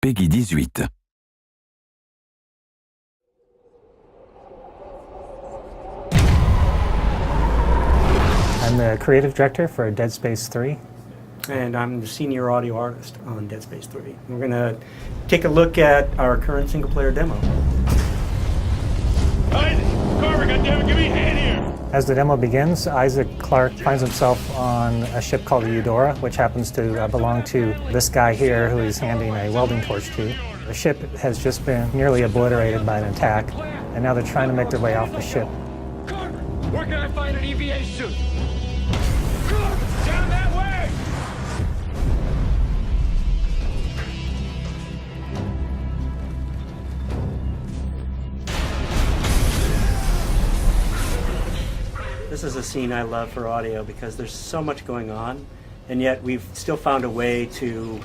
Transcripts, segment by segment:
Peggy 18. I'm the creative director for Dead Space 3. And I'm the senior audio artist on Dead Space 3. We're going to take a look at our current single-player demo. Hey, Carver, goddammit, give me a hand here! As the demo begins, Isaac Clarke finds himself on a ship called the Eudora, which happens to belong to this guy here who he's handing a welding torch to. The ship has just been nearly obliterated by an attack, and now they're trying to make their way off the ship. Carver, where can I find an EVA suit? Down that way! This is a scene I love for audio because there's so much going on, and yet we've still found a way to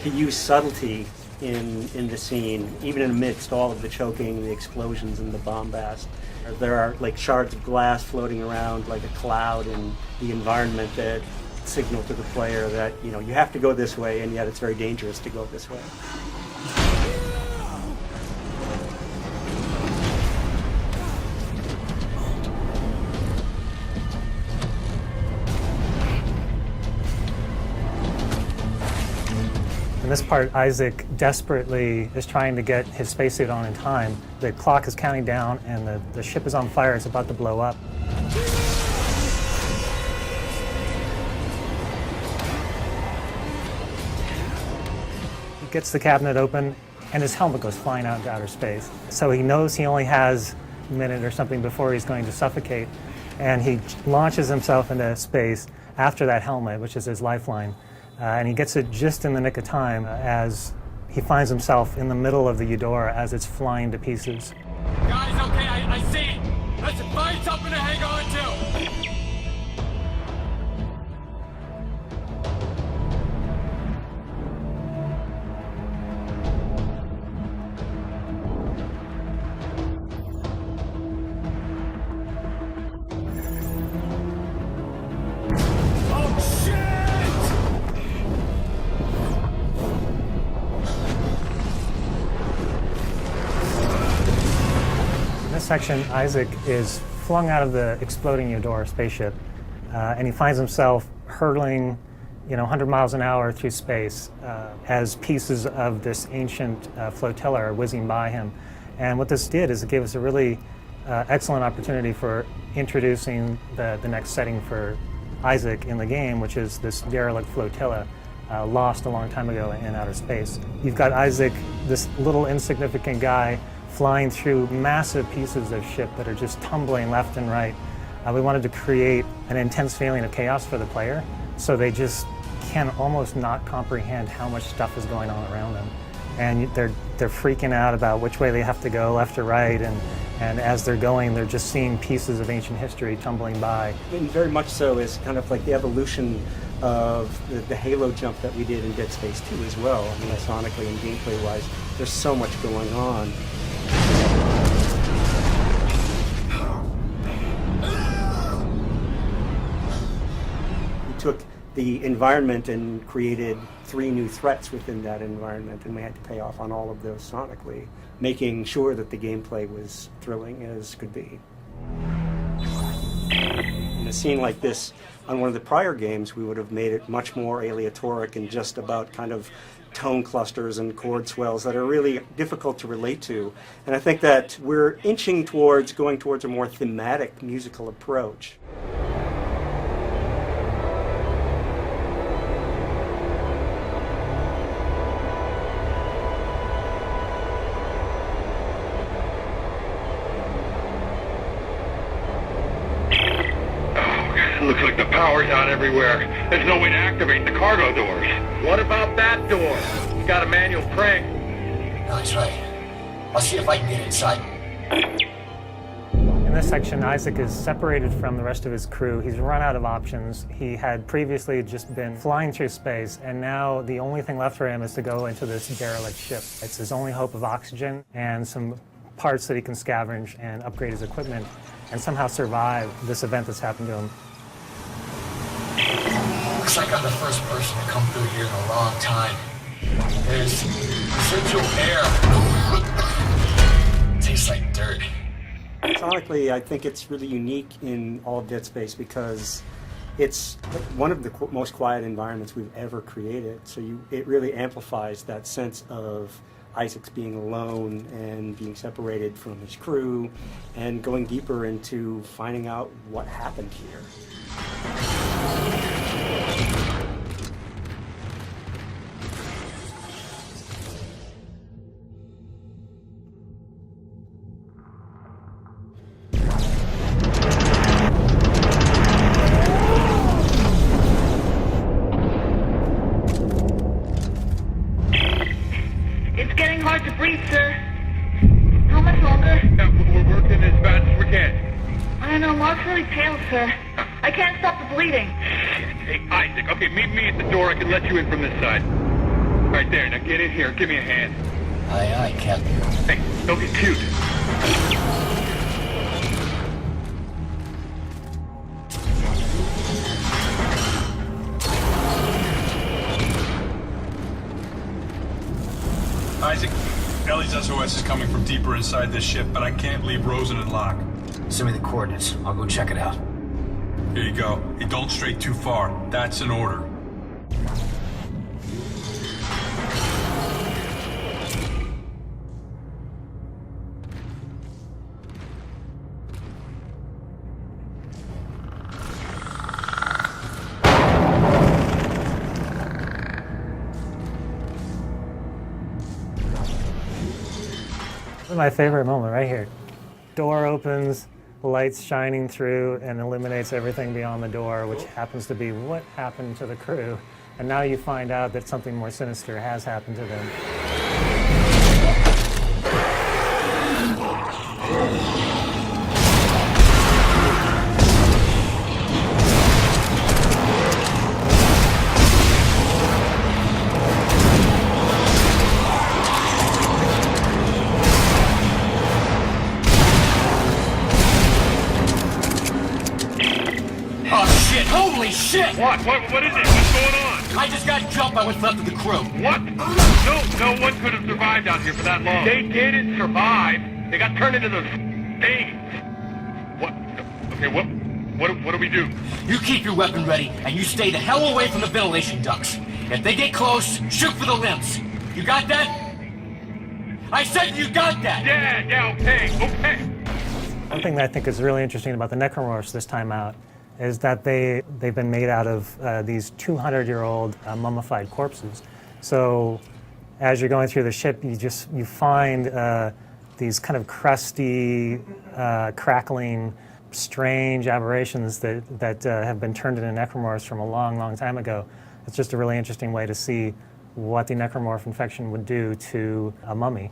use subtlety in the scene, even amidst all of the choking, the explosions, and the bombast. There are like shards of glass floating around like a cloud in the environment that signal to the player that, you know, you have to go this way, and yet it's very dangerous to go this way. In this part, Isaac desperately is trying to get his spacesuit on in time. The clock is counting down and the ship is on fire. It's about to blow up. He gets the cabinet open and his helmet goes flying out into outer space. So he knows he only has a minute or something before he's going to suffocate, and he launches himself into space after that helmet, which is his lifeline. And he gets it just in the nick of time as he finds himself in the middle of the Eudora as it's flying to pieces. Guys, okay, I see it. Listen, find something to hang on to. In this section, Isaac is flung out of the exploding Eudora spaceship, and he finds himself hurtling, 100 miles an hour through space as pieces of this ancient flotilla are whizzing by him. And what this did is it gave us a really excellent opportunity for introducing the next setting for Isaac in the game, which is this derelict flotilla lost a long time ago in outer space. You've got Isaac, this little insignificant guy, flying through massive pieces of ship that are just tumbling left and right. We wanted to create an intense feeling of chaos for the player, so they just can almost not comprehend how much stuff is going on around them. And they're freaking out about which way they have to go, left or right, and as they're going, they're just seeing pieces of ancient history tumbling by. And very much so is kind of like the evolution of the Halo jump that we did in Dead Space 2 as well. I mean, sonically and gameplay-wise, there's so much going on. We took the environment and created 3 new threats within that environment, and we had to pay off on all of those sonically, making sure that the gameplay was thrilling as could be. In a scene like this, on one of the prior games, we would have made it much more aleatoric and just about kind of tone clusters and chord swells that are really difficult to relate to. And I think that we're inching towards going towards a more thematic musical approach. Looks like the power's out everywhere. There's no way to activate the cargo doors. What about that door? It's got a manual crank. No, that's right. I'll see if I can get inside. In this section, Isaac is separated from the rest of his crew. He's run out of options. He had previously just been flying through space, and now the only thing left for him is to go into this derelict ship. It's his only hope of oxygen and some parts that he can scavenge and upgrade his equipment and somehow survive this event that's happened to him. Looks like I'm the first person to come through here in a long time. There's residual air. Tastes like dirt. Sonically, I think it's really unique in all of Dead Space because it's one of the most quiet environments we've ever created. So it really amplifies that sense of Isaac's being alone and being separated from his crew and going deeper into finding out what happened here. It's getting hard to breathe, sir. How much longer? We're working as fast as we can. I don't know, Mark's really pale, sir. I can't stop the bleeding. Hey, Isaac, okay, meet me at the door. I can let you in from this side. Right there, now get in here. Give me a hand. Aye, aye, Captain. Hey, don't get cute. Isaac, Ellie's SOS is coming from deeper inside this ship, but I can't leave Rosen and Locke. Send me the coordinates. I'll go check it out. Here you go. Hey, don't stray too far. That's an order. This is my favorite moment right here. Door opens, lights shining through, and illuminates everything beyond the door, which happens to be what happened to the crew. And now you find out that something more sinister has happened to them. Oh, shit! Holy shit! What? What is it? What's going on? I just got jumped by what's left of the crew. What? No one could have survived out here for that long. They didn't survive. They got turned into those things. What? Okay, what do we do? You keep your weapon ready, and you stay the hell away from the ventilation ducts. If they get close, shoot for the limbs. You got that? I said you got that! Yeah, okay. One thing that I think is really interesting about the Necromorphs this time out is that they've been made out of these 200-year-old mummified corpses. So as you're going through the ship, you find these kind of crusty, crackling, strange aberrations that have been turned into necromorphs from a long, long time ago. It's just a really interesting way to see what the necromorph infection would do to a mummy.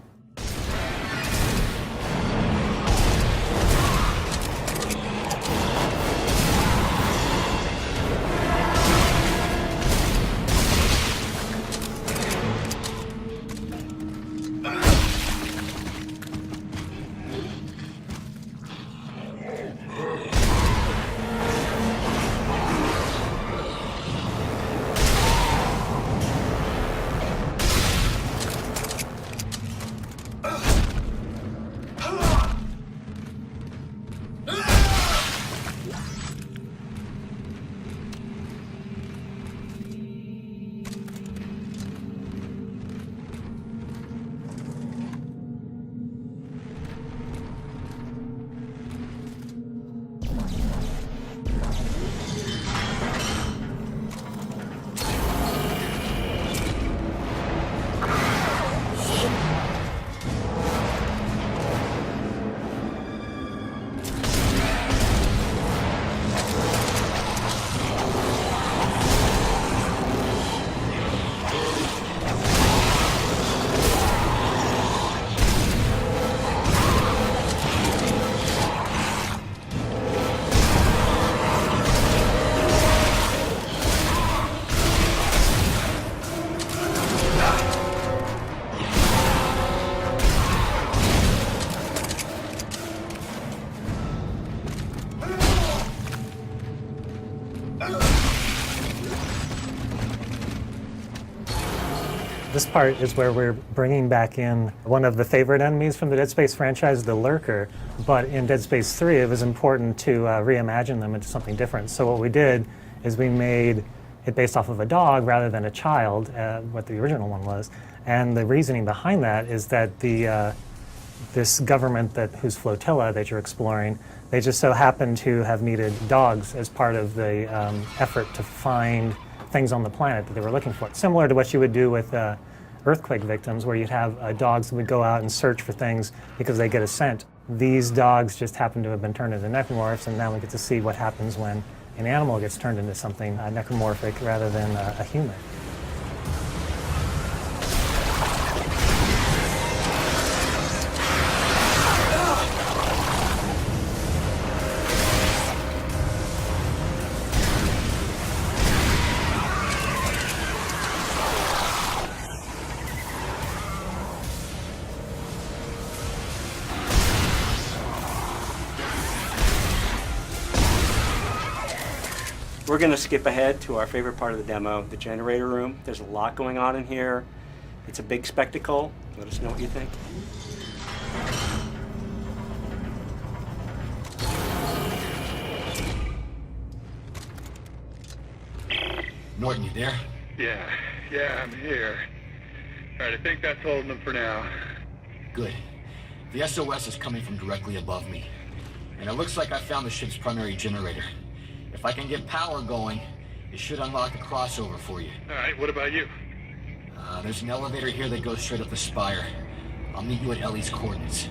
This part is where we're bringing back in one of the favorite enemies from the Dead Space franchise, the Lurker. But in Dead Space 3, it was important to reimagine them into something different. So what we did is we made it based off of a dog rather than a child, what the original one was. And the reasoning behind that is that this government whose flotilla that you're exploring, they just so happen to have needed dogs as part of the effort to find things on the planet that they were looking for. Similar to what you would do with earthquake victims, where you'd have dogs that would go out and search for things because they get a scent. These dogs just happen to have been turned into necromorphs, and now we get to see what happens when an animal gets turned into something necromorphic rather than a human. We're going to skip ahead to our favorite part of the demo, the generator room. There's a lot going on in here. It's a big spectacle. Let us know what you think. Norton, you there? Yeah, I'm here. All right, I think that's holding them for now. Good. The SOS is coming from directly above me. And it looks like I found the ship's primary generator. If I can get power going, it should unlock the crossover for you. All right, what about you? There's an elevator here that goes straight up the spire. I'll meet you at Ellie's coordinates.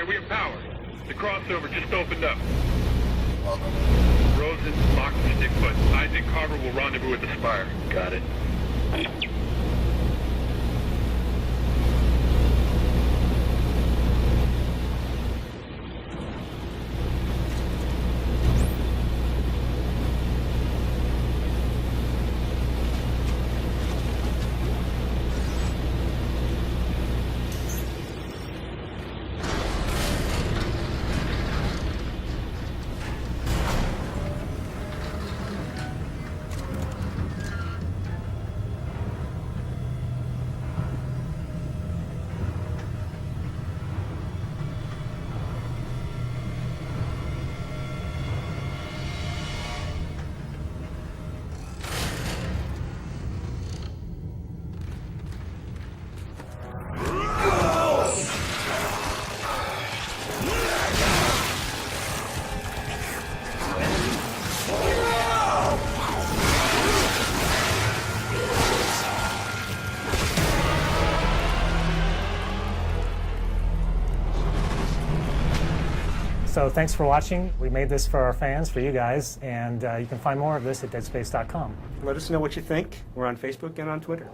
we have power. The crossover just opened up. Welcome. Rosen, Locke, and Stickfoot. Isaac Carver will rendezvous at the Spire. Got it. So thanks for watching. We made this for our fans, for you guys, and you can find more of this at deadspace.com. Let us know what you think. We're on Facebook and on Twitter.